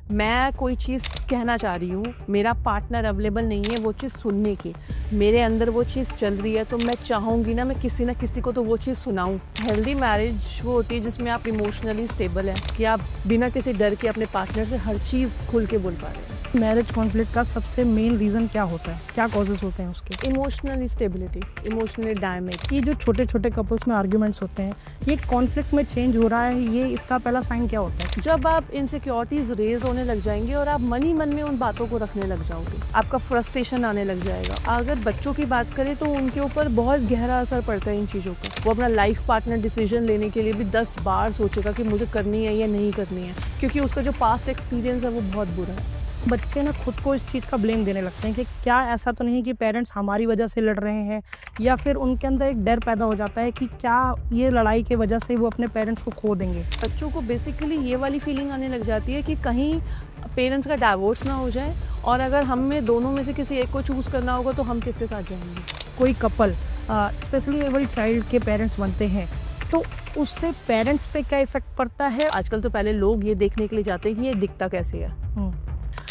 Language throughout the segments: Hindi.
मैं कोई चीज़ कहना चाह रही हूँ, मेरा पार्टनर अवेलेबल नहीं है वो चीज़ सुनने की, मेरे अंदर वो चीज़ चल रही है, तो मैं चाहूँगी ना मैं किसी ना किसी को तो वो चीज़ सुनाऊँ। हेल्दी मैरिज वो होती है जिसमें आप इमोशनली स्टेबल हैं, कि आप बिना किसी डर के अपने पार्टनर से हर चीज़ खुल के बोल पा रहे हैं। मैरिज कॉन्फ्लिक्ट का सबसे मेन रीज़न क्या होता है, क्या कॉजेज़ होते हैं उसके? Emotionally stability, emotionally damage. ये जो छोटे छोटे कपल्स में आर्ग्यूमेंट्स होते हैं, ये कॉन्फ्लिक्ट में चेंज हो रहा है, ये इसका पहला साइन क्या होता है? जब आप इनसिक्योरिटीज रेज होने लग जाएंगे और आप मन ही मन में उन बातों को रखने लग जाओगे, आपका फ्रस्ट्रेशन आने लग जाएगा। अगर बच्चों की बात करें तो उनके ऊपर बहुत गहरा असर पड़ता है इन चीज़ों का। वो अपना लाइफ पार्टनर डिसीजन लेने के लिए भी 10 बार सोचेगा कि मुझे करनी है या नहीं करनी है, क्योंकि उसका जो पास्ट एक्सपीरियंस है वो बहुत बुरा है। बच्चे ना खुद को इस चीज़ का ब्लेम देने लगते हैं कि क्या ऐसा तो नहीं कि पेरेंट्स हमारी वजह से लड़ रहे हैं, या फिर उनके अंदर एक डर पैदा हो जाता है कि क्या ये लड़ाई की वजह से वो अपने पेरेंट्स को खो देंगे। बच्चों को बेसिकली ये वाली फीलिंग आने लग जाती है कि कहीं पेरेंट्स का डाइवोर्स ना हो जाए, और अगर हमें दोनों में से किसी एक को चूज़ करना होगा तो हम किसके साथ जाएंगे। कोई कपल स्पेशली एबल चाइल्ड के पेरेंट्स बनते हैं तो उससे पेरेंट्स पे क्या इफेक्ट पड़ता है? आजकल तो पहले लोग ये देखने के लिए जाते हैं कि ये दिखता कैसे है,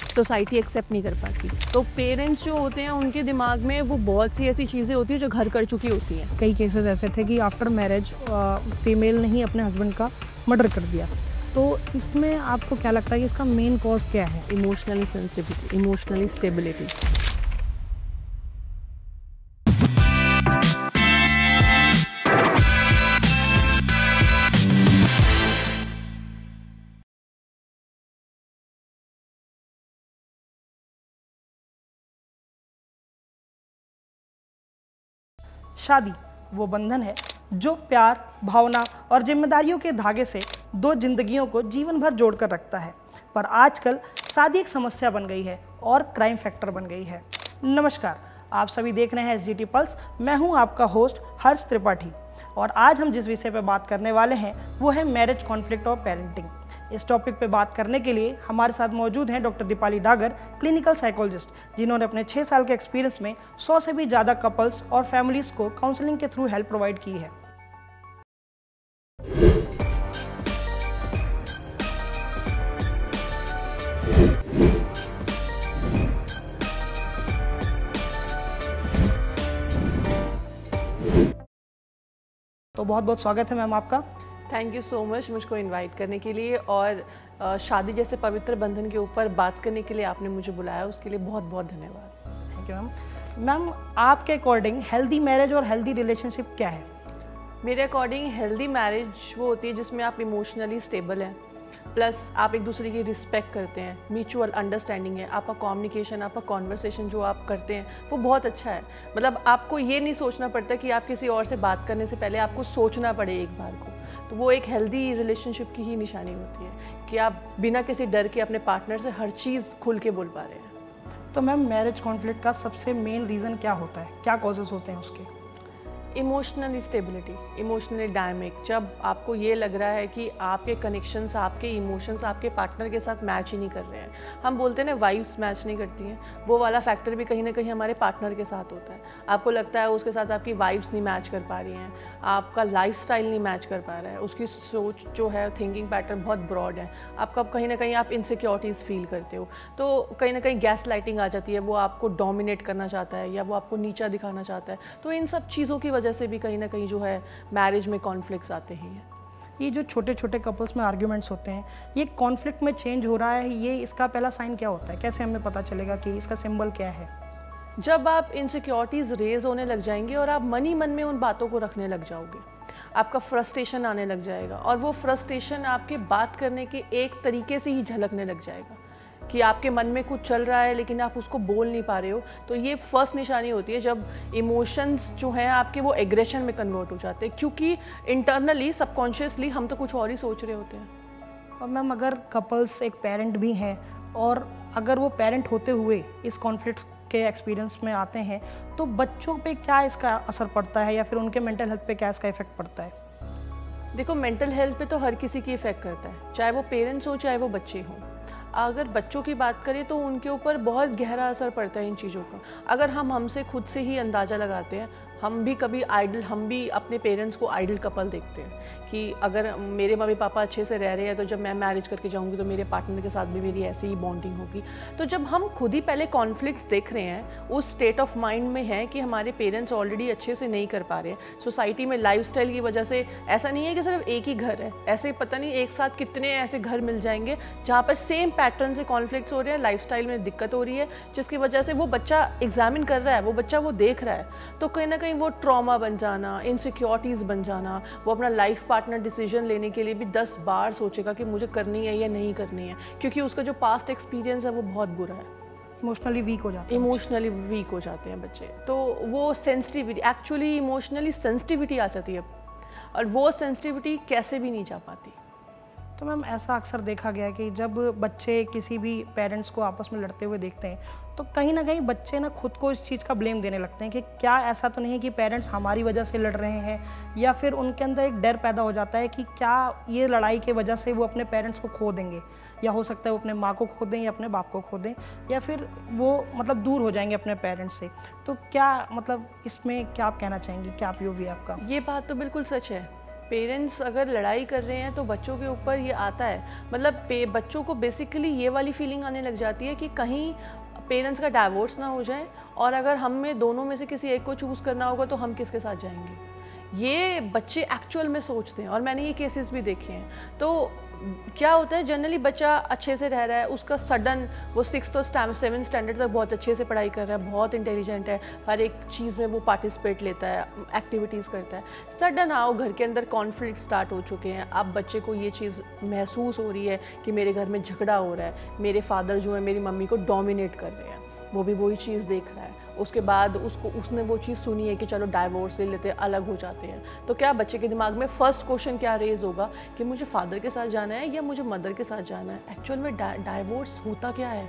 सोसाइटी एक्सेप्ट नहीं कर पाती। तो पेरेंट्स जो होते हैं उनके दिमाग में वो बहुत सी ऐसी चीज़ें होती हैं जो घर कर चुकी होती हैं। कई केसेस ऐसे थे कि आफ्टर मैरिज फीमेल ने ही अपने हस्बैंड का मर्डर कर दिया। तो इसमें आपको क्या लगता है कि इसका मेन कॉज क्या है? Emotionally sensitivity, emotionally stability. शादी वो बंधन है जो प्यार, भावना और जिम्मेदारियों के धागे से दो जिंदगियों को जीवन भर जोड़कर रखता है। पर आजकल शादी एक समस्या बन गई है और क्राइम फैक्टर बन गई है। नमस्कार, आप सभी देख रहे हैं SGT पल्स। मैं हूं आपका होस्ट हर्ष त्रिपाठी, और आज हम जिस विषय पर बात करने वाले हैं वो है मैरिज कॉन्फ्लिक्ट और पेरेंटिंग। इस टॉपिक पे बात करने के लिए हमारे साथ मौजूद हैं doctor Deepali Dagar, clinical psychologist, जिन्होंने अपने 6 साल के एक्सपीरियंस में 100 से भी ज़्यादा कपल्स और फैमिलीज़ को काउंसलिंग के थ्रू हेल्प प्रोवाइड की है। तो बहुत बहुत स्वागत है मैम आपका। थैंक यू सो मच मुझको इनवाइट करने के लिए, और शादी जैसे पवित्र बंधन के ऊपर बात करने के लिए आपने मुझे बुलाया, उसके लिए बहुत बहुत धन्यवाद। Thank you ma'am. मैम, आपके अकॉर्डिंग हेल्दी मैरिज और हेल्दी रिलेशनशिप क्या है? मेरे अकॉर्डिंग हेल्दी मैरिज वो होती है जिसमें आप इमोशनली स्टेबल हैं, प्लस आप एक दूसरे की रिस्पेक्ट करते हैं, म्यूचुअल अंडरस्टैंडिंग है, आपका कम्युनिकेशन, आपका कॉन्वर्सेशन जो आप करते हैं वो बहुत अच्छा है। मतलब आपको ये नहीं सोचना पड़ता कि आप किसी और से बात करने से पहले आपको सोचना पड़े एक बार को। तो वो एक हेल्दी रिलेशनशिप की ही निशानी होती है कि आप बिना किसी डर के अपने पार्टनर से हर चीज़ खुल के बोल पा रहे हैं। तो मैम, मैरिज कॉन्फ्लिक्ट का सबसे मेन रीज़न क्या होता है, क्या कॉजेज़ होते हैं उसके? Emotionally stability, emotionally dynamic. जब आपको ये लग रहा है कि आपके कनेक्शंस, आपके इमोशंस आपके पार्टनर के साथ मैच ही नहीं कर रहे हैं। हम बोलते हैं ना वाइब्स मैच नहीं करती हैं, वो वाला फैक्टर भी कहीं ना कहीं हमारे पार्टनर के साथ होता है। आपको लगता है उसके साथ आपकी वाइब्स नहीं मैच कर पा रही हैं, आपका लाइफस्टाइल नहीं मैच कर पा रहा है, उसकी सोच जो है, थिंकिंग पैटर्न बहुत ब्रॉड है, आपका कहीं ना कहीं आप इनसिक्योरिटीज़ फील करते हो, तो कहीं ना कहीं गैस लाइटिंग आ जाती है, वो आपको डोमिनेट करना चाहता है या वो आपको नीचा दिखाना चाहता है। तो इन सब चीज़ों की वजह से भी कहीं ना कहीं जो है मैरिज में कॉन्फ्लिक्ट्स आते हैं। ये जो छोटे छोटे कपल्स में आर्ग्यूमेंट्स होते हैं, ये कॉन्फ्लिक्ट में चेंज हो रहा है, ये इसका पहला साइन क्या होता है? कैसे हमें पता चलेगा कि इसका सिंबल क्या है? जब आप इनसिक्योरिटीज रेज होने लग जाएंगे और आप मन ही मन में उन बातों को रखने लग जाओगे, आपका फ्रस्ट्रेशन आने लग जाएगा, और वो फ्रस्ट्रेशन आपके बात करने के एक तरीके से ही झलकने लग जाएगा कि आपके मन में कुछ चल रहा है लेकिन आप उसको बोल नहीं पा रहे हो। तो ये फर्स्ट निशानी होती है जब इमोशंस जो हैं आपके वो एग्रेशन में कन्वर्ट हो जाते हैं, क्योंकि इंटरनली सबकॉन्शियसली हम तो कुछ और ही सोच रहे होते हैं। और मैम, अगर कपल्स एक पेरेंट भी हैं और अगर वो पेरेंट होते हुए इस कॉन्फ्लिक्ट के एक्सपीरियंस में आते हैं, तो बच्चों पे क्या इसका असर पड़ता है, या फिर उनके मेंटल हेल्थ पे क्या इसका इफेक्ट पड़ता है? देखो, मेंटल हेल्थ पे तो हर किसी की इफेक्ट करता है, चाहे वो पेरेंट्स हो चाहे वो बच्चे हों। अगर बच्चों की बात करें तो उनके ऊपर बहुत गहरा असर पड़ता है इन चीज़ों का। अगर हम हमसे खुद से ही अंदाज़ा लगाते हैं, हम भी कभी आइडल, हम भी अपने पेरेंट्स को आइडल कपल देखते हैं कि अगर मेरे मम्मी पापा अच्छे से रह रहे हैं तो जब मैं मैरिज करके जाऊंगी तो मेरे पार्टनर के साथ भी मेरी ऐसी ही बॉन्डिंग होगी। तो जब हम खुद ही पहले कॉन्फ्लिक्ट्स देख रहे हैं, उस स्टेट ऑफ माइंड में हैं कि हमारे पेरेंट्स ऑलरेडी अच्छे से नहीं कर पा रहे हैं, सोसाइटी में लाइफस्टाइल की वजह से, ऐसा नहीं है कि सिर्फ एक ही घर है, ऐसे पता नहीं एक साथ कितने ऐसे घर मिल जाएंगे जहाँ पर सेम पैटर्न से कॉन्फ्लिक्ट्स हो रहे हैं, लाइफस्टाइल में दिक्कत हो रही है, जिसकी वजह से वो बच्चा एग्जामिन कर रहा है, वो बच्चा वो देख रहा है, तो कहीं ना कहीं वो ट्रॉमा बन जाना, इनसिक्योरिटीज़ बन जाना, वो अपना लाइफ पार्टनर डिसीजन लेने के लिए भी 10 बार सोचेगा कि मुझे करनी है या नहीं करनी है, क्योंकि उसका जो पास्ट एक्सपीरियंस है वो बहुत बुरा है। इमोशनली वीक हो जाते हैं, इमोशनली वीक हो जाते हैं बच्चे, तो वो सेंसिटिविटी, एक्चुअली इमोशनली सेंसिटिविटी आ जाती है और वो सेंसिटिविटी कैसे भी नहीं जा पाती। तो मैम ऐसा अक्सर देखा गया है कि जब बच्चे किसी भी पेरेंट्स को आपस में लड़ते हुए देखते हैं तो कहीं ना कहीं बच्चे ना खुद को इस चीज़ का ब्लेम देने लगते हैं कि क्या ऐसा तो नहीं है कि पेरेंट्स हमारी वजह से लड़ रहे हैं, या फिर उनके अंदर एक डर पैदा हो जाता है कि क्या ये लड़ाई की वजह से वो अपने पेरेंट्स को खो देंगे, या हो सकता है वो अपने माँ को खो दें या अपने बाप को खो दें, या फिर वो मतलब दूर हो जाएंगे अपने पेरेंट्स से। तो क्या मतलब इसमें क्या आप कहना चाहेंगे, क्या पीओवी है आपका? ये बात तो बिल्कुल सच है। पेरेंट्स अगर लड़ाई कर रहे हैं तो बच्चों के ऊपर ये आता है, मतलब बच्चों को बेसिकली ये वाली फीलिंग आने लग जाती है कि कहीं पेरेंट्स का डाइवोर्स ना हो जाए, और अगर हम में दोनों में से किसी एक को चूज़ करना होगा तो हम किसके साथ जाएंगे। ये बच्चे एक्चुअल में सोचते हैं और मैंने ये केसेस भी देखे हैं। तो क्या होता है, जनरली बच्चा अच्छे से रह रहा है, उसका सडन वो 6th और 7th स्टैंडर्ड तक बहुत अच्छे से पढ़ाई कर रहा है, बहुत इंटेलिजेंट है, हर एक चीज़ में वो पार्टिसिपेट लेता है, एक्टिविटीज़ करता है, सडन आओ घर के अंदर कॉन्फ्लिक्ट स्टार्ट हो चुके हैं। अब बच्चे को ये चीज़ महसूस हो रही है कि मेरे घर में झगड़ा हो रहा है, मेरे फादर जो है मेरी मम्मी को डोमिनेट कर रहे हैं, वो भी वही चीज़ देख रहा है। उसके बाद उसने वो चीज़ सुनी है कि चलो डाइवोर्स ले लेते हैं, अलग हो जाते हैं, तो क्या बच्चे के दिमाग में फर्स्ट क्वेश्चन क्या रेज होगा कि मुझे फादर के साथ जाना है या मुझे मदर के साथ जाना है। एक्चुअल में डाइवोर्स होता क्या है,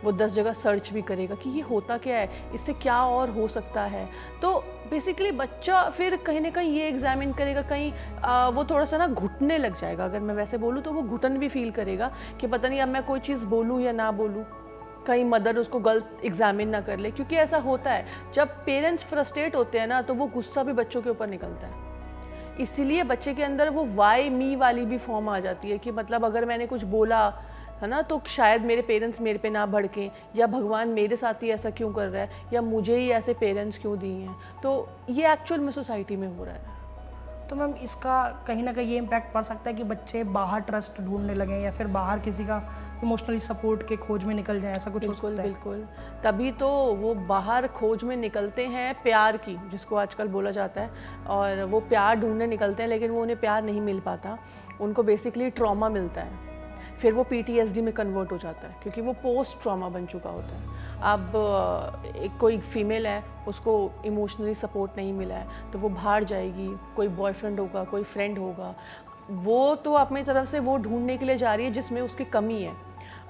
वो 10 जगह सर्च भी करेगा कि ये होता क्या है, इससे क्या और हो सकता है। तो बेसिकली बच्चा फिर कहीं ना कहीं ये एग्जामिन करेगा, कहीं वो थोड़ा सा ना घुटने लग जाएगा, अगर मैं वैसे बोलूँ तो वो घुटन भी फील करेगा कि पता नहीं अब मैं कोई चीज़ बोलूँ या ना बोलूँ, कहीं मदर उसको गलत एग्जामिन ना कर ले। क्योंकि ऐसा होता है जब पेरेंट्स फ्रस्ट्रेट होते हैं ना तो वो गुस्सा भी बच्चों के ऊपर निकलता है, इसीलिए बच्चे के अंदर वो वाई मी वाली भी फॉर्म आ जाती है कि मतलब अगर मैंने कुछ बोला है ना तो शायद मेरे पेरेंट्स मेरे पे ना भड़कें, या भगवान मेरे साथ ही ऐसा क्यों कर रहा है, या मुझे ही ऐसे पेरेंट्स क्यों दिए हैं। तो ये एक्चुअल में सोसाइटी में हो रहा है। तो मैम इसका कहीं ना कहीं ये इम्पैक्ट पड़ सकता है कि बच्चे बाहर ट्रस्ट ढूंढने लगें या फिर बाहर किसी का इमोशनली सपोर्ट के खोज में निकल जाए, ऐसा कुछ हो सकता है? बिल्कुल, तभी तो वो बाहर खोज में निकलते हैं प्यार की, जिसको आजकल बोला जाता है, और वो प्यार ढूंढने निकलते हैं लेकिन वो उन्हें प्यार नहीं मिल पाता, उनको बेसिकली ट्रॉमा मिलता है, फिर वो PTSD में कन्वर्ट हो जाता है क्योंकि वो पोस्ट ट्रॉमा बन चुका होता है। अब एक कोई फीमेल है, उसको इमोशनली सपोर्ट नहीं मिला है तो वो बाहर जाएगी, कोई बॉयफ्रेंड होगा, कोई फ्रेंड होगा, वो तो अपनी तरफ से वो ढूंढने के लिए जा रही है जिसमें उसकी कमी है,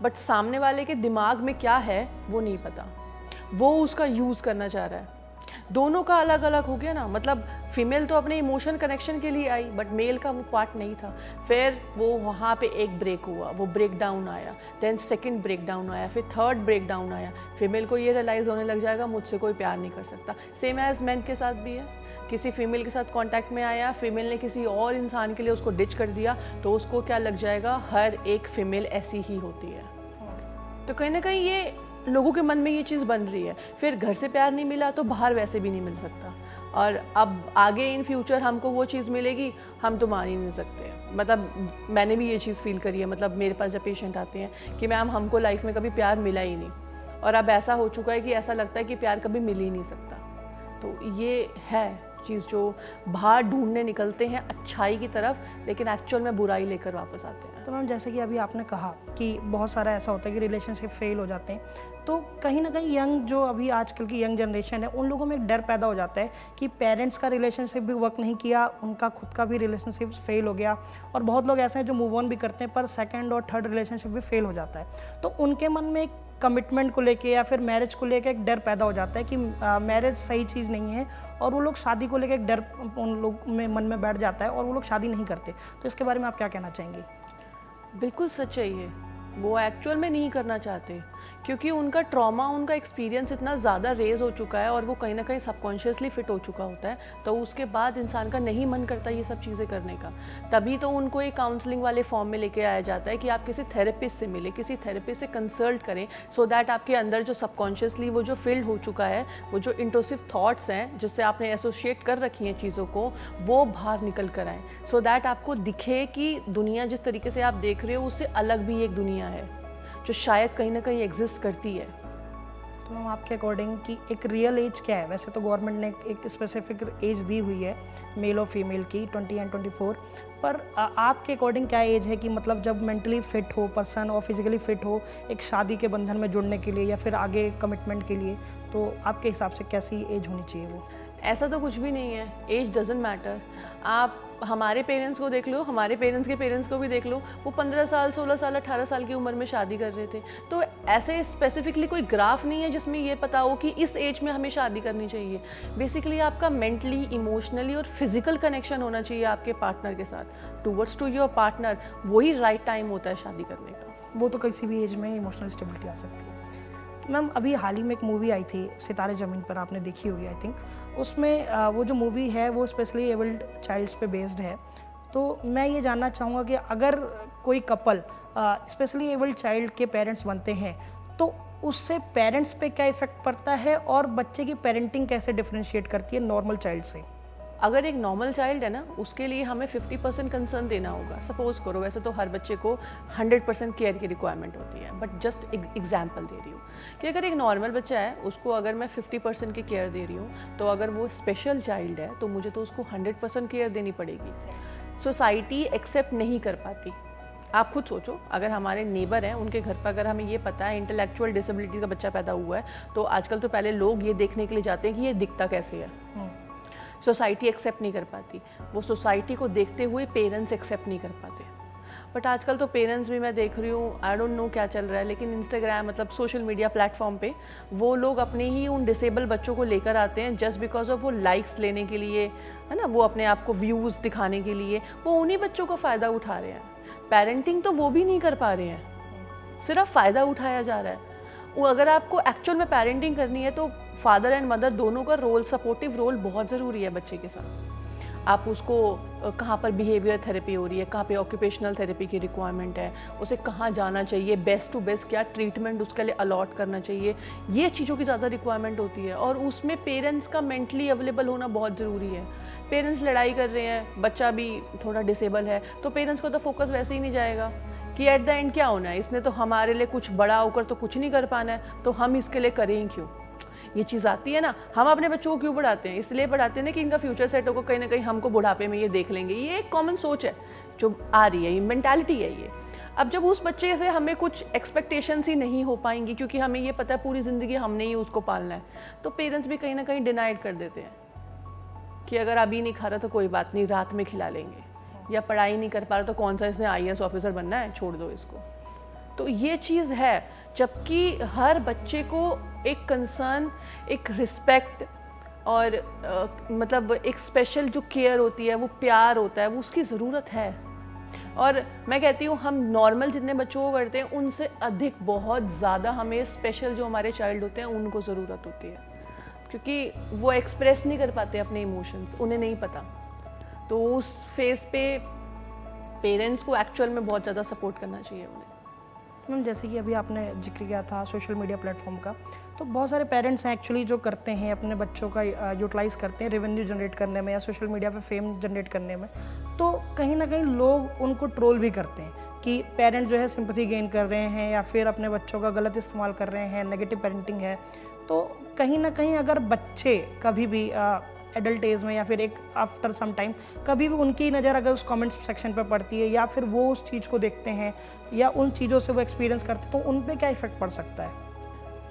बट सामने वाले के दिमाग में क्या है वो नहीं पता, वो उसका यूज़ करना चाह रहा है। दोनों का अलग अलग हो गया ना, मतलब फीमेल तो अपने इमोशन कनेक्शन के लिए आई बट मेल का वो पार्ट नहीं था। फिर वो वहाँ पे एक ब्रेक हुआ, वो ब्रेक डाउन आया, देन सेकंड ब्रेक डाउन आया, फिर थर्ड ब्रेक डाउन आया। फीमेल को ये रियलाइज़ होने लग जाएगा मुझसे कोई प्यार नहीं कर सकता। सेम एज मैन के साथ भी है, किसी फीमेल के साथ कांटेक्ट में आया, फीमेल ने किसी और इंसान के लिए उसको डिच कर दिया तो उसको क्या लग जाएगा, हर एक फीमेल ऐसी ही होती है। तो कहीं ना कहीं ये लोगों के मन में ये चीज़ बन रही है। फिर घर से प्यार नहीं मिला तो बाहर वैसे भी नहीं मिल सकता, और अब आगे इन फ्यूचर हमको वो चीज़ मिलेगी हम तो मान ही नहीं सकते। मतलब मैंने भी ये चीज़ फील करी है, मतलब मेरे पास जब पेशेंट आते हैं कि मैम हमको लाइफ में कभी प्यार मिला ही नहीं, और अब ऐसा हो चुका है कि ऐसा लगता है कि प्यार कभी मिल ही नहीं सकता। तो ये है चीज़ जो बाहर ढूंढने निकलते हैं अच्छाई की तरफ, लेकिन एक्चुअल में बुराई लेकर वापस आते हैं। तो मैम जैसे कि अभी आपने कहा कि बहुत सारा ऐसा होता है कि रिलेशनशिप फेल हो जाते हैं, तो कहीं ना कहीं यंग जो अभी आजकल की यंग जनरेशन है उन लोगों में एक डर पैदा हो जाता है कि पेरेंट्स का रिलेशनशिप भी वर्क नहीं किया, उनका खुद का भी रिलेशनशिप फेल हो गया, और बहुत लोग ऐसे हैं जो मूव ऑन भी करते हैं पर सेकंड और थर्ड रिलेशनशिप भी फेल हो जाता है। तो उनके मन में एक कमिटमेंट को लेके या फिर मैरिज को लेके एक डर पैदा हो जाता है कि मैरिज सही चीज़ नहीं है, और वो लोग शादी को लेके एक डर उन लोग में मन में बैठ जाता है और वो लोग शादी नहीं करते। तो इसके बारे में आप क्या कहना चाहेंगे? बिल्कुल सच है ये, वो एक्चुअल में नहीं करना चाहते, क्योंकि उनका ट्रॉमा, उनका एक्सपीरियंस इतना ज़्यादा रेज हो चुका है और वो कहीं ना कहीं सबकॉन्शियसली फिट हो चुका होता है, तो उसके बाद इंसान का नहीं मन करता ये सब चीज़ें करने का। तभी तो उनको एक काउंसलिंग वाले फॉर्म में लेके आया जाता है कि आप किसी थेरेपिस्ट से मिले, किसी थेरेपिस्ट से कंसल्ट करें, सो दैट आपके अंदर जो सबकॉन्शियसली वो जो फील्ड हो चुका है, वो जो इंट्रूसिव थॉट्स हैं जिससे आपने एसोसिएट कर रखी हैं चीज़ों को, वो बाहर निकल कर आएँ, सो दैट आपको दिखे कि दुनिया जिस तरीके से आप देख रहे हो उससे अलग भी एक दुनिया है जो शायद कहीं ना कहीं एग्जिस्ट करती है। तो मैम आपके अकॉर्डिंग कि एक रियल एज क्या है? वैसे तो गवर्नमेंट ने एक स्पेसिफिक एज दी हुई है मेल और फीमेल की 20 एंड 24, पर आपके अकॉर्डिंग क्या एज है कि मतलब जब मेंटली फिट हो पर्सन और फिजिकली फिट हो एक शादी के बंधन में जुड़ने के लिए या फिर आगे कमिटमेंट के लिए, तो आपके हिसाब से कैसी एज होनी चाहिए? वो ऐसा तो कुछ भी नहीं है, एज डजंट मैटर। आप हमारे पेरेंट्स को देख लो, हमारे पेरेंट्स के पेरेंट्स को भी देख लो, वो 15 साल 16 साल 18 साल की उम्र में शादी कर रहे थे। तो ऐसे स्पेसिफिकली कोई ग्राफ नहीं है जिसमें ये पता हो कि इस एज में हमें शादी करनी चाहिए। बेसिकली आपका मेंटली, इमोशनली और फिजिकल कनेक्शन होना चाहिए आपके पार्टनर के साथ, टूवर्ड्स टू योर पार्टनर, वही राइट टाइम होता है शादी करने का। वो तो किसी भी एज में इमोशनल स्टेबिलिटी आ सकती है। मैम अभी हाल ही में एक मूवी आई थी सितारे ज़मीन पर, आपने देखी होगी आई थिंक। उसमें वो जो मूवी है वो स्पेशली एबल्ड चाइल्ड्स पे बेस्ड है। तो मैं ये जानना चाहूँगा कि अगर कोई कपल स्पेशली एबल्ड चाइल्ड के पेरेंट्स बनते हैं तो उससे पेरेंट्स पे क्या इफ़ेक्ट पड़ता है और बच्चे की पेरेंटिंग कैसे डिफ्रेंशिएट करती है नॉर्मल चाइल्ड से? अगर एक नॉर्मल चाइल्ड है ना, उसके लिए हमें 50% कंसर्न देना होगा। सपोज करो, वैसे तो हर बच्चे को 100% केयर की रिक्वायरमेंट होती है, बट जस्ट एग्जांपल दे रही हूँ कि अगर एक नॉर्मल बच्चा है उसको अगर मैं 50% की केयर दे रही हूँ, तो अगर वो स्पेशल चाइल्ड है तो मुझे तो उसको 100% केयर देनी पड़ेगी। सोसाइटी एक्सेप्ट नहीं कर पाती। आप खुद सोचो, अगर हमारे नेबर हैं उनके घर पर अगर हमें ये पता है इंटेलेक्चुअल डिसेबिलिटी का बच्चा पैदा हुआ है, तो आजकल तो पहले लोग ये देखने के लिए जाते हैं कि ये दिखता कैसे है। सोसाइटी एक्सेप्ट नहीं कर पाती, वो सोसाइटी को देखते हुए पेरेंट्स एक्सेप्ट नहीं कर पाते। बट आजकल तो पेरेंट्स भी मैं देख रही हूँ, आई डोंट नो क्या चल रहा है, लेकिन इंस्टाग्राम मतलब सोशल मीडिया प्लेटफॉर्म पे वो लोग अपने ही उन डिसेबल बच्चों को लेकर आते हैं जस्ट बिकॉज ऑफ वो लाइक्स लेने के लिए, है ना, वो अपने आप को व्यूज़ दिखाने के लिए वो उन्हीं बच्चों का फ़ायदा उठा रहे हैं। पेरेंटिंग तो वो भी नहीं कर पा रहे हैं, सिर्फ फ़ायदा उठाया जा रहा है। अगर आपको एक्चुअल में पेरेंटिंग करनी है तो फादर एंड मदर दोनों का रोल, सपोर्टिव रोल बहुत ज़रूरी है बच्चे के साथ। आप उसको कहाँ पर बिहेवियर थेरेपी हो रही है, कहाँ पे ऑक्यूपेशनल थेरेपी की रिक्वायरमेंट है, उसे कहाँ जाना चाहिए, बेस्ट टू बेस्ट क्या ट्रीटमेंट उसके लिए अलॉट करना चाहिए, ये चीज़ों की ज़्यादा रिक्वायरमेंट होती है। और उसमें पेरेंट्स का मेंटली अवेलेबल होना बहुत ज़रूरी है। पेरेंट्स लड़ाई कर रहे हैं, बच्चा भी थोड़ा डिसेबल है, तो पेरेंट्स को तो फोकस वैसे ही नहीं जाएगा कि एट द एंड क्या होना है, इसने तो हमारे लिए कुछ बड़ा होकर तो कुछ नहीं कर पाना है, तो हम इसके लिए करें क्यों। ये चीज़ आती है ना, हम अपने बच्चों को क्यों बढ़ाते हैं, इसलिए बढ़ाते हैं ना कि इनका फ्यूचर सेट होगा, कहीं ना कहीं हमको बुढ़ापे में ये देख लेंगे। ये एक कॉमन सोच है जो आ रही है, ये मेंटालिटी है ये। अब जब उस बच्चे से हमें कुछ एक्सपेक्टेशंस ही नहीं हो पाएंगी क्योंकि हमें ये पता है पूरी ज़िंदगी हमने ही उसको पालना है, तो पेरेंट्स भी कहीं ना कहीं डिनाइड कर देते हैं कि अगर अभी नहीं खा रहा तो कोई बात नहीं, रात में खिला लेंगे, या पढ़ाई नहीं कर पा रहा तो कौन सा इसने IAS ऑफिसर बनना है, छोड़ दो इसको। तो ये चीज़ है, जबकि हर बच्चे को एक कंसर्न, एक रिस्पेक्ट और मतलब एक स्पेशल जो केयर होती है, वो प्यार होता है, वो उसकी ज़रूरत है। और मैं कहती हूँ हम नॉर्मल जितने बच्चों को करते हैं उनसे अधिक बहुत ज़्यादा हमें स्पेशल जो हमारे चाइल्ड होते हैं उनको ज़रूरत होती है, क्योंकि वो एक्सप्रेस नहीं कर पाते अपने इमोशंस, उन्हें नहीं पता। तो उस फेज़ पे पेरेंट्स को एक्चुअल में बहुत ज़्यादा सपोर्ट करना चाहिए उन्हें। मैम जैसे कि अभी आपने जिक्र किया था सोशल मीडिया प्लेटफॉर्म का, तो बहुत सारे पेरेंट्स हैं एक्चुअली जो करते हैं अपने बच्चों का यूटिलाइज़ करते हैं रेवेन्यू जनरेट करने में या सोशल मीडिया पे फेम जनरेट करने में। तो कहीं ना कहीं लोग उनको ट्रोल भी करते हैं कि पेरेंट्स जो है सिंपैथी गेन कर रहे हैं या फिर अपने बच्चों का गलत इस्तेमाल कर रहे हैं, नेगेटिव पेरेंटिंग है। तो कहीं ना कहीं अगर बच्चे कभी भी एडल्ट एज में या फिर एक आफ्टर सम टाइम कभी भी उनकी नज़र अगर उस कमेंट्स सेक्शन पर पड़ती है या फिर वो उस चीज़ को देखते हैं या उन चीज़ों से वो एक्सपीरियंस करते हैं, तो उन पे क्या इफेक्ट पड़ सकता है?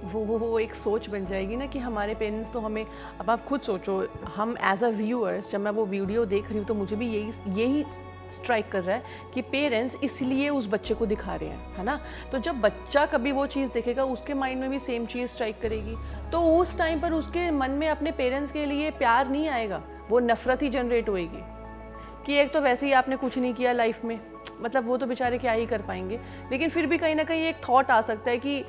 वो एक सोच बन जाएगी ना कि हमारे पेरेंट्स तो हमें, अब आप खुद सोचो, हम एज अ व्यूअर्स जब मैं वो वीडियो देख रही हूँ तो मुझे भी यही स्ट्राइक कर रहा है कि पेरेंट्स इसलिए उस बच्चे को दिखा रहे हैं, है ना। तो जब बच्चा कभी वो चीज़ देखेगा उसके माइंड में भी सेम चीज़ स्ट्राइक करेगी, तो उस टाइम पर उसके मन में अपने पेरेंट्स के लिए प्यार नहीं आएगा, वो नफ़रत ही जनरेट होएगी कि एक तो वैसे ही आपने कुछ नहीं किया लाइफ में, मतलब वो तो बेचारे क्या ही कर पाएंगे। लेकिन फिर भी कहीं ना कहीं एक थॉट आ सकता है कि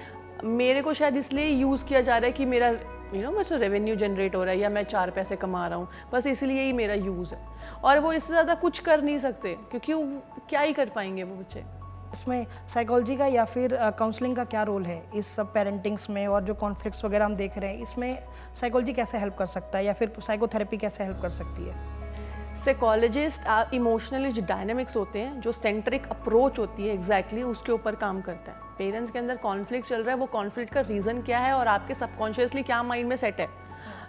मेरे को शायद इसलिए यूज़ किया जा रहा है कि मेरा मुझसे रेवेन्यू जनरेट हो रहा है या मैं 4 पैसे कमा रहा हूँ, बस इसलिए ही मेरा यूज़ है। और वो इससे ज़्यादा कुछ कर नहीं सकते, क्योंकि वो क्या ही कर पाएंगे वो बच्चे। इसमें साइकोलॉजी का या फिर काउंसलिंग का क्या रोल है इस सब पेरेंटिंग्स में, और जो कॉन्फ्लिक्ट्स वगैरह हम देख रहे हैं इसमें साइकोलॉजी कैसे हेल्प कर सकता है या फिर साइकोथेरेपी कैसे हेल्प कर सकती है? साइकोलॉजिस्ट इमोशनली जो डायनामिक्स होते हैं, जो सेंट्रिक अप्रोच होती है एग्जैक्टली उसके ऊपर काम करता है। पेरेंट्स के अंदर कॉन्फ्लिक्ट चल रहा है, वो कॉन्फ्लिक्ट का रीज़न क्या है और आपके सबकॉन्शियसली क्या माइंड में सेट है।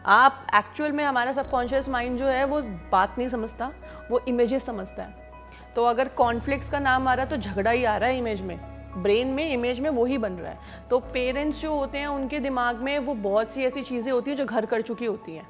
आप एक्चुअल में, हमारा सबकॉन्शियस माइंड जो है वो बात नहीं समझता, वो इमेजेस समझता है। तो अगर कॉन्फ्लिक्ट्स का नाम आ रहा है तो झगड़ा ही आ रहा है इमेज में, ब्रेन में, इमेज में वही बन रहा है। तो पेरेंट्स जो होते हैं उनके दिमाग में वो बहुत सी ऐसी चीज़ें होती हैं जो घर कर चुकी होती हैं,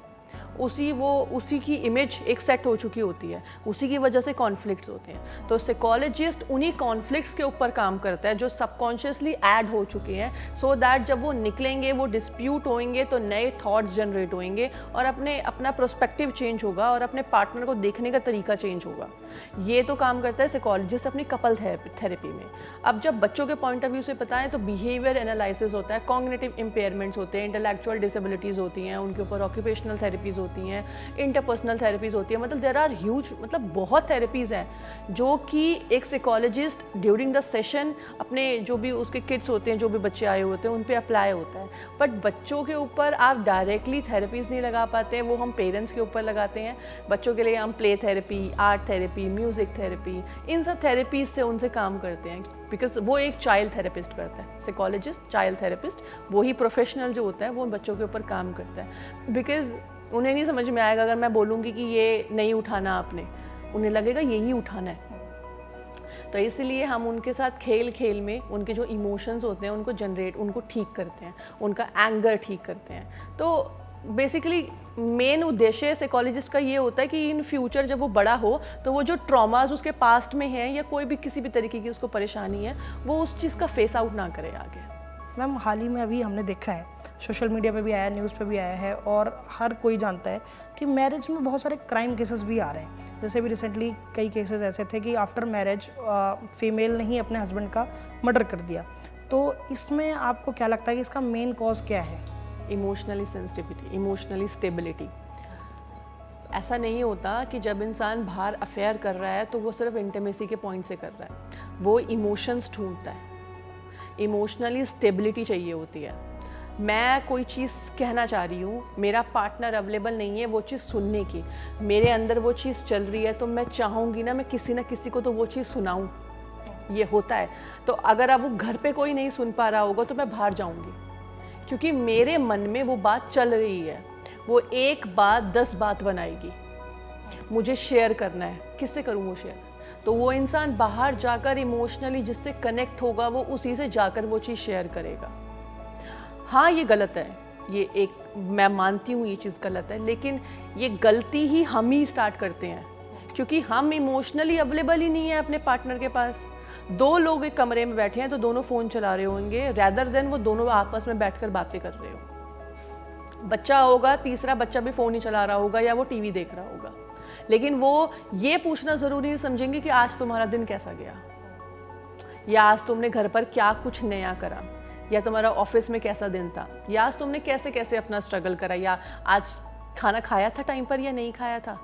उसी की इमेज एक सेट हो चुकी होती है, उसी की वजह से कॉन्फ्लिक्ट्स होते हैं। तो साइकोलॉजिस्ट उन्हीं कॉन्फ्लिक्ट्स के ऊपर काम करता है जो सबकॉन्शियसली ऐड हो चुके हैं, सो दैट जब वो निकलेंगे, वो डिस्प्यूट होंगे तो नए थॉट्स जनरेट होंगे और अपना प्रोस्पेक्टिव चेंज होगा और अपने पार्टनर को देखने का तरीका चेंज होगा। ये तो काम करता है साइकोलॉजिस्ट अपनी कपल थेरेपी में। अब जब बच्चों के पॉइंट ऑफ व्यू से पता है तो बिहेवियर एनालिसिस होता है, कॉग्निटिव इम्पेयरमेंट्स होते हैं, इंटेलेक्चुअल डिसेबिलिटीज़ होती हैं, उनके ऊपर ऑक्यूपेशनल थेरेपीज़ होती हैं, इंटरपर्सनल थेरेपीज़ होती है। मतलब देयर आर ह्यूज, मतलब बहुत थेरेपीज़ हैं जो कि एक साइकोलॉजिस्ट ड्यूरिंग द सेशन अपने जो भी उसके किड्स होते हैं, जो भी बच्चे आए होते हैं, उन पे अप्लाई होता है। बट बच्चों के ऊपर आप डायरेक्टली थेरेपीज़ नहीं लगा पाते, वो हम पेरेंट्स के ऊपर लगाते हैं। बच्चों के लिए हम play therapy, art therapy, music therapy, इन सब थेरेपीज से उनसे काम करते हैं, बिकॉज वो एक चाइल्ड थेरेपिस्ट करता है। साइकोलॉजिस्ट, चाइल्ड थेरेपिस्ट, वही प्रोफेशनल जो होता है वो बच्चों के ऊपर काम करता है। बिकॉज उन्हें नहीं समझ में आएगा अगर मैं बोलूँगी कि ये नहीं उठाना आपने, उन्हें लगेगा यही उठाना है। तो इसलिए हम उनके साथ खेल खेल में उनके जो इमोशंस होते हैं उनको ठीक करते हैं, उनका एंगर ठीक करते हैं। तो बेसिकली मेन उद्देश्य साइकोलॉजिस्ट का ये होता है कि इन फ्यूचर जब वो बड़ा हो तो वो जो ट्रॉमास उसके पास्ट में है या कोई भी किसी भी तरीके की उसको परेशानी है, वो उस चीज़ का फेस आउट ना करे आगे। मैम, हाल ही में अभी हमने देखा है, सोशल मीडिया पे भी आया, न्यूज़ पे भी आया है और हर कोई जानता है कि मैरिज में बहुत सारे क्राइम केसेस भी आ रहे हैं। जैसे भी रिसेंटली कई केसेस ऐसे थे कि आफ्टर मैरिज फीमेल ने ही अपने हस्बैंड का मर्डर कर दिया। तो इसमें आपको क्या लगता है कि इसका मेन कॉज क्या है? Emotionally sensitivity, emotionally stability. ऐसा नहीं होता कि जब इंसान बाहर अफेयर कर रहा है तो वो सिर्फ इंटीमेसी के पॉइंट से कर रहा है, वो इमोशंस ढूंढता है। इमोशनली स्टेबिलिटी चाहिए होती है। मैं कोई चीज़ कहना चाह रही हूँ, मेरा पार्टनर अवेलेबल नहीं है वो चीज़ सुनने की, मेरे अंदर वो चीज़ चल रही है, तो मैं चाहूँगी ना किसी को तो वो चीज़ सुनाऊँ। ये होता है। तो अगर अब वो घर पे कोई नहीं सुन पा रहा होगा तो मैं बाहर जाऊँगी, क्योंकि मेरे मन में वो बात चल रही है। वो एक बात 10 बात बनाएगी, मुझे शेयर करना है, किससे करूँ वो शेयर? तो वो इंसान बाहर जाकर इमोशनली जिससे कनेक्ट होगा वो उसी से जाकर वो चीज़ शेयर करेगा। हाँ, ये गलत है, ये एक, मैं मानती हूँ ये चीज़ गलत है, लेकिन ये गलती ही हम ही स्टार्ट करते हैं, क्योंकि हम इमोशनली अवेलेबल ही नहीं है अपने पार्टनर के पास। 2 लोग एक कमरे में बैठे हैं तो दोनों फ़ोन चला रहे होंगे, रैदर देन वो दोनों आपस में बैठकर बातें कर रहे हो। बच्चा होगा, तीसरा बच्चा भी फ़ोन ही चला रहा होगा या वो टीवी देख रहा होगा, लेकिन वो ये पूछना ज़रूरी नहीं समझेंगे कि आज तुम्हारा दिन कैसा गया, या आज तुमने घर पर क्या कुछ नया करा, या तुम्हारा ऑफिस में कैसा दिन था, या आज तुमने कैसे कैसे अपना स्ट्रगल करा, या आज खाना खाया था टाइम पर या नहीं खाया था,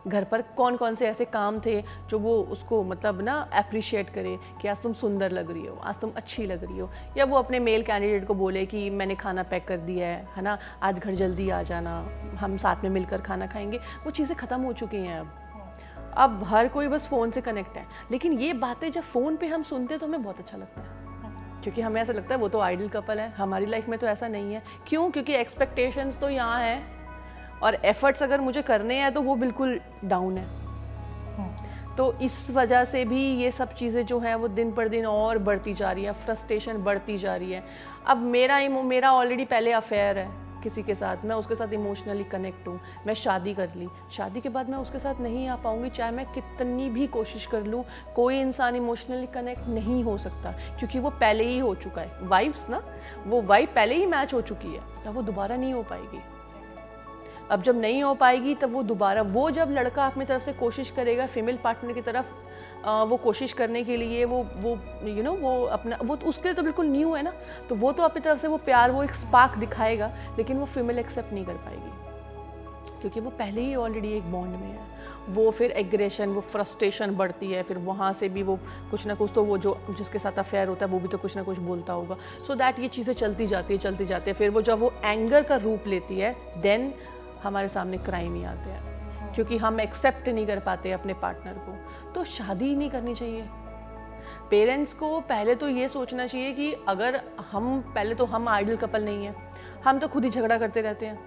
घर पर कौन कौन से ऐसे काम थे जो वो उसको मतलब ना अप्रिशिएट करे कि आज तुम सुंदर लग रही हो, आज तुम अच्छी लग रही हो, या वो अपने मेल कैंडिडेट को बोले कि मैंने खाना पैक कर दिया है ना, आज घर जल्दी आ जाना, हम साथ में मिलकर खाना खाएंगे। वो चीज़ें ख़त्म हो चुकी हैं अब हर कोई बस फ़ोन से कनेक्ट है। लेकिन ये बातें जब फ़ोन पे हम सुनते हैं तो हमें बहुत अच्छा लगता है, क्योंकि हमें ऐसा लगता है वो तो आइडियल कपल है, हमारी लाइफ में तो ऐसा नहीं है। क्यों? क्योंकि एक्सपेक्टेशंस तो यहाँ हैं और एफर्ट्स अगर मुझे करने हैं तो वो बिल्कुल डाउन है। तो इस वजह से भी ये सब चीज़ें जो हैं वो दिन पर दिन और बढ़ती जा रही है, फ्रस्ट्रेशन बढ़ती जा रही है। अब मेरा ऑलरेडी पहले अफेयर है किसी के साथ, मैं उसके साथ इमोशनली कनेक्ट हूँ, मैं शादी कर ली, शादी के बाद मैं उसके साथ नहीं आ पाऊँगी, चाहे मैं कितनी भी कोशिश कर लूँ, कोई इंसान इमोशनली कनेक्ट नहीं हो सकता, क्योंकि वो पहले ही हो चुका है। वाइब्स ना, वो वाइब पहले ही मैच हो चुकी है, तब वो दोबारा नहीं हो पाएगी। अब जब नहीं हो पाएगी तब वो दोबारा, वो जब लड़का अपनी तरफ से कोशिश करेगा फीमेल पार्टनर की तरफ वो कोशिश करने के लिए वो वो अपना वो उसके लिए तो बिल्कुल न्यू है ना, तो वो तो अपनी तरफ से वो प्यार, वो एक स्पार्क दिखाएगा, लेकिन वो फीमेल एक्सेप्ट नहीं कर पाएगी क्योंकि वो पहले ही ऑलरेडी एक बॉन्ड में है। वो फिर एग्रेशन, वो फ्रस्ट्रेशन बढ़ती है, फिर वहाँ से भी वो कुछ ना कुछ, तो वो जो जिसके साथ अफेयर होता है वो भी तो कुछ ना कुछ बोलता होगा। सो दैट ये चीज़ें चलती जाती है। फिर वो जब वो एंगर का रूप लेती है, देन हमारे सामने क्राइम ही आते हैं, क्योंकि हम एक्सेप्ट नहीं कर पाते अपने पार्टनर को। तो शादी ही नहीं करनी चाहिए। पेरेंट्स को पहले तो ये सोचना चाहिए कि अगर हम आइडल कपल नहीं हैं, हम तो खुद ही झगड़ा करते रहते हैं।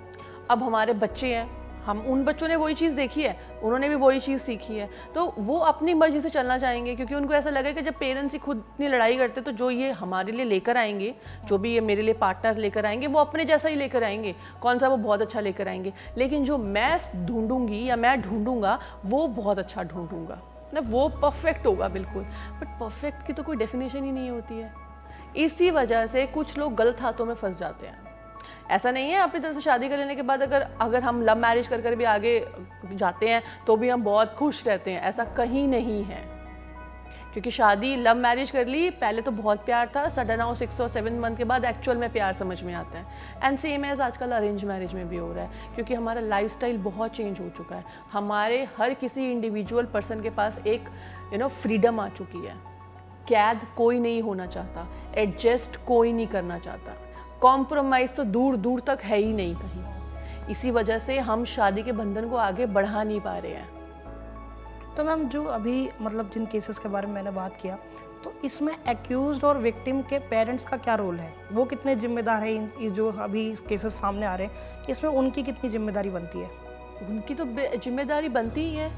अब हमारे बच्चे हैं, हम उन बच्चों ने वही चीज़ देखी है, उन्होंने भी वही चीज़ सीखी है, तो वो अपनी मर्जी से चलना चाहेंगे, क्योंकि उनको ऐसा लगेगा कि जब पेरेंट्स ही खुद इतनी लड़ाई करते तो जो ये हमारे लिए लेकर आएंगे, जो भी ये मेरे लिए पार्टनर लेकर आएंगे, वो अपने जैसा ही लेकर आएंगे। कौन सा वो बहुत अच्छा लेकर आएंगे, लेकिन जो मैं ढूंढूंगी या मैं ढूंढूंगा वो बहुत अच्छा ढूंढूंगा ना, वो परफेक्ट होगा बिल्कुल। बट परफेक्ट की तो कोई डेफिनेशन ही नहीं होती है। इसी वजह से कुछ लोग गलत हाथों में फंस जाते हैं। ऐसा नहीं है अपनी तरफ से शादी कर लेने के बाद अगर हम लव मैरिज कर भी आगे जाते हैं तो भी हम बहुत खुश रहते हैं, ऐसा कहीं नहीं है। क्योंकि शादी, लव मैरिज कर ली, पहले तो बहुत प्यार था, सडन आओ 6 और 7 मंथ के बाद एक्चुअल में प्यार समझ में आता है। एंड सेम एज आजकल अरेंज मैरिज में भी हो रहा है, क्योंकि हमारा लाइफस्टाइल बहुत चेंज हो चुका है। हमारे हर किसी इंडिविजुअल पर्सन के पास एक फ्रीडम आ चुकी है। कैद कोई नहीं होना चाहता, एडजस्ट कोई नहीं करना चाहता, कॉम्प्रोमाइज़ तो दूर दूर तक है ही नहीं कहीं। इसी वजह से हम शादी के बंधन को आगे बढ़ा नहीं पा रहे हैं। तो मैम, जो अभी मतलब जिन केसेस के बारे में मैंने बात किया, तो इसमें एक्यूज्ड और विक्टिम के पेरेंट्स का क्या रोल है? वो कितने जिम्मेदार है इन जो अभी केसेस सामने आ रहे हैं, इसमें उनकी कितनी जिम्मेदारी बनती है? उनकी तो जिम्मेदारी बनती ही है,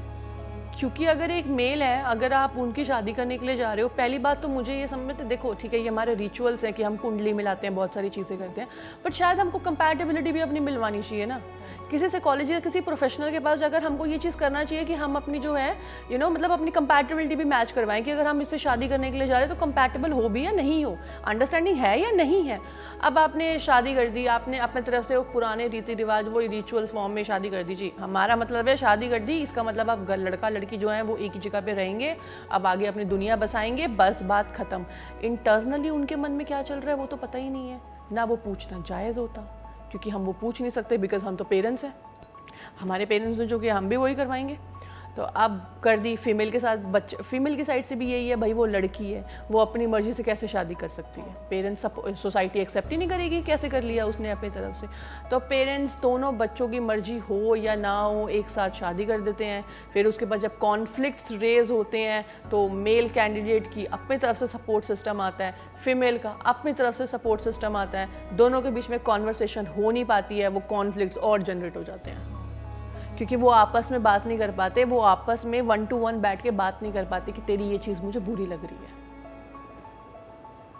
क्योंकि अगर एक मेल है, अगर आप उनकी शादी करने के लिए जा रहे हो, पहली बात तो मुझे ये समझते, देखो ठीक है ये हमारे रिचुअल्स हैं कि हम कुंडली मिलाते हैं, बहुत सारी चीज़ें करते हैं, बट शायद हमको कंपैटिबिलिटी भी अपनी मिलवानी चाहिए ना। किसी साइकोलॉजी या किसी प्रोफेशनल के पास जाकर हमको ये चीज़ करना चाहिए कि हम अपनी जो है मतलब अपनी कंपैटिबिलिटी भी मैच करवाएं कि अगर हम इससे शादी करने के लिए जा रहे हैं तो कंपैटिबल हो भी या नहीं हो, अंडरस्टैंडिंग है या नहीं है। अब आपने शादी कर दी, आपने अपने तरफ से वो पुराने रीति रिवाज, वो रिचुअल्स फॉर्म में शादी कर दी जी, हमारा मतलब है शादी कर दी, इसका मतलब अब लड़का लड़की जो है वो एक ही जगह पे रहेंगे, अब आगे अपनी दुनिया बसाएंगे, बस बात खत्म। इंटरनली उनके मन में क्या चल रहा है वो तो पता ही नहीं है, ना वो पूछना जायज़ होता, क्योंकि हम वो पूछ नहीं सकते, बिकॉज हम तो पेरेंट्स हैं, हमारे पेरेंट्स ने जो कि हम भी वही करवाएंगे। तो अब कर दी फीमेल के साथ, बच्चे फीमेल की साइड से भी यही है, भाई वो लड़की है, वो अपनी मर्जी से कैसे शादी कर सकती है, पेरेंट्स सोसाइटी एक्सेप्ट ही नहीं करेगी, कैसे कर लिया उसने अपनी तरफ से। तो पेरेंट्स दोनों बच्चों की मर्जी हो या ना हो एक साथ शादी कर देते हैं। फिर उसके बाद जब कॉन्फ्लिक्ट्स रेज होते हैं तो मेल कैंडिडेट की अपनी तरफ से सपोर्ट सिस्टम आता है, फीमेल का अपनी तरफ से सपोर्ट सिस्टम आता है, दोनों के बीच में कॉन्वर्सेशन हो नहीं पाती है, वो कॉन्फ्लिक्ट्स और जनरेट हो जाते हैं, क्योंकि वो आपस में बात नहीं कर पाते, वो आपस में 1 to 1 बैठ के बात नहीं कर पाते कि तेरी ये चीज़ मुझे बुरी लग रही है।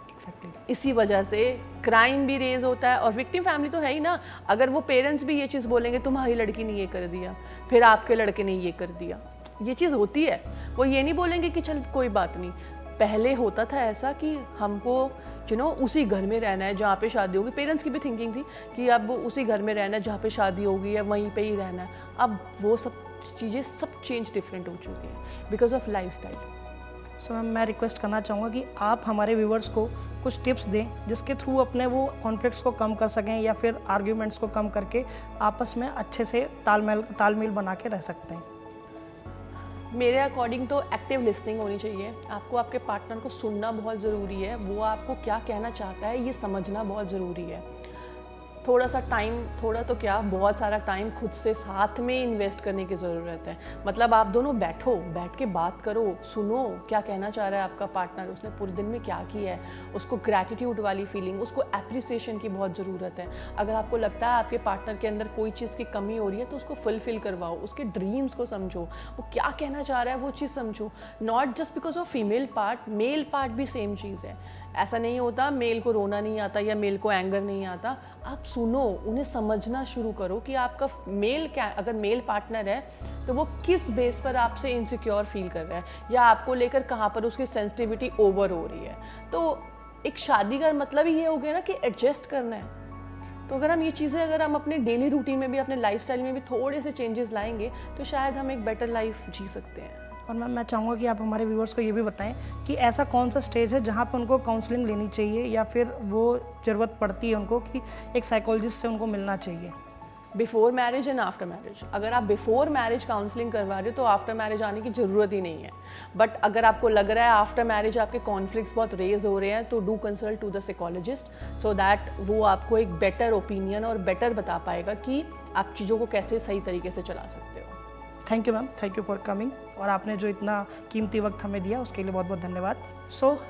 Exactly. इसी वजह से क्राइम भी रेज होता है, और विक्टिम फैमिली तो है ही ना। अगर वो पेरेंट्स भी ये चीज़ बोलेंगे तुम्हारी लड़की ने ये कर दिया, फिर आपके लड़के ने ये कर दिया, ये चीज़ होती है, वो ये नहीं बोलेंगे कि चल कोई बात नहीं। पहले होता था ऐसा कि हमको उसी घर में रहना है जहाँ पे शादी होगी, पेरेंट्स की भी थिंकिंग थी कि अब उसी घर में रहना है जहाँ पे शादी होगी या वहीं पे ही रहना है। अब वो सब चीज़ें सब चेंज डिफरेंट हो चुकी हैं because of lifestyle. So ma'am, मैं रिक्वेस्ट करना चाहूँगा कि आप हमारे व्यूवर्स को कुछ टिप्स दें जिसके थ्रू अपने वो कॉन्फ्लिक्ट्स को कम कर सकें या फिर आर्ग्यूमेंट्स को कम करके आपस में अच्छे से तालमेल बना के रह सकते हैं। मेरे अकॉर्डिंग तो एक्टिव लिसनिंग होनी चाहिए। आपको आपके पार्टनर को सुनना बहुत ज़रूरी है, वो आपको क्या कहना चाहता है ये समझना बहुत ज़रूरी है। थोड़ा सा टाइम, थोड़ा तो क्या बहुत सारा टाइम खुद से साथ में इन्वेस्ट करने की ज़रूरत है। मतलब आप दोनों बैठ के बात करो, सुनो क्या कहना चाह रहा है आपका पार्टनर, उसने पूरे दिन में क्या किया है, उसको ग्रैटिट्यूड वाली फीलिंग, उसको एप्रिसिएशन की बहुत ज़रूरत है। अगर आपको लगता है आपके पार्टनर के अंदर कोई चीज़ की कमी हो रही है तो उसको फुलफिल करवाओ, उसके ड्रीम्स को समझो, वो क्या कहना चाह रहा है वो चीज़ समझो। Not just because of female part, male part भी सेम चीज़ है। ऐसा नहीं होता मेल को रोना नहीं आता या मेल को एंगर नहीं आता। आप सुनो, उन्हें समझना शुरू करो कि आपका अगर मेल पार्टनर है तो वो किस बेस पर आपसे इनसिक्योर फील कर रहा है या आपको लेकर कहाँ पर उसकी सेंसिटिविटी ओवर हो रही है। तो एक शादी का मतलब ही ये हो गया ना कि एडजस्ट करना है। तो अगर हम ये चीज़ें अगर हम अपने डेली रूटीन में भी, अपने लाइफस्टाइल में भी थोड़े से चेंजेस लाएंगे तो शायद हम एक बेटर लाइफ जी सकते हैं। और मैम मैं चाहूँगा कि आप हमारे व्यूअर्स को ये भी बताएं कि ऐसा कौन सा स्टेज है जहाँ पर उनको काउंसलिंग लेनी चाहिए या फिर वो ज़रूरत पड़ती है उनको कि एक साइकोलॉजिस्ट से उनको मिलना चाहिए। Before marriage and after marriage. अगर आप बिफोर मैरिज काउंसलिंग करवा रहे हो तो आफ्टर मैरिज आने की ज़रूरत ही नहीं है। बट अगर आपको लग रहा है आफ्टर मैरिज आपके कॉन्फ्लिक्ट्स बहुत रेज हो रहे हैं तो do consult to the psychologist so that वो आपको एक बेटर ओपिनियन और बेटर बता पाएगा कि आप चीज़ों को कैसे सही तरीके से चला सकते हो। Thank you ma'am, thank you for coming, और आपने जो इतना कीमती वक्त हमें दिया उसके लिए बहुत बहुत धन्यवाद।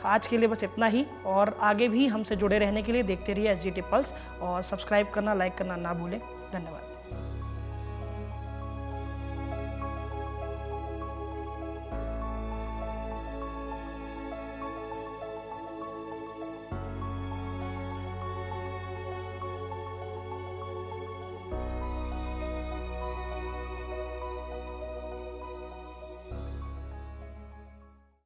आज के लिए बस इतना ही, और आगे भी हमसे जुड़े रहने के लिए देखते रहिए SGT पल्स, और सब्सक्राइब करना, लाइक करना ना भूलें। धन्यवाद।